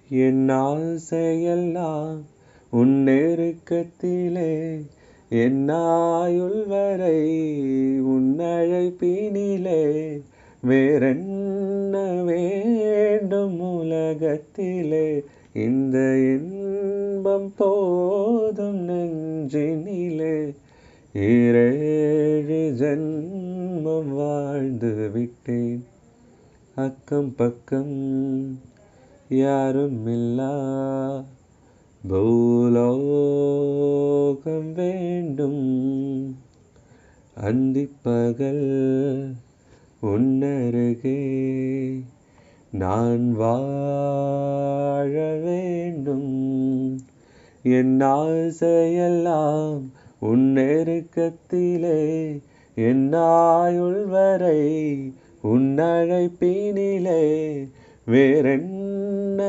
என் ஆசையெல்லாம் உன் நெருக்கத்திலே என் ஆயுள் வரை உன் அழைப்பினிலே வேறென்ன வேண்டும் உலகத்திலே இந்த இன்பம் போதும் நெஞ்சினிலே 7 ஜென்மம் வாழ்ந்து விட்டேன் அக்கம் பக்கம் யாரும் இல்லா பூலோகம் வேண்டும் அந்திப்பகல் உன்னருகே நான் வாழ வேண்டும் என் ஆசையெல்லாம் உன் நெருக்கத்திலே என் ஆயுள் வரை உன் அழைப்பினிலே வேறென்ன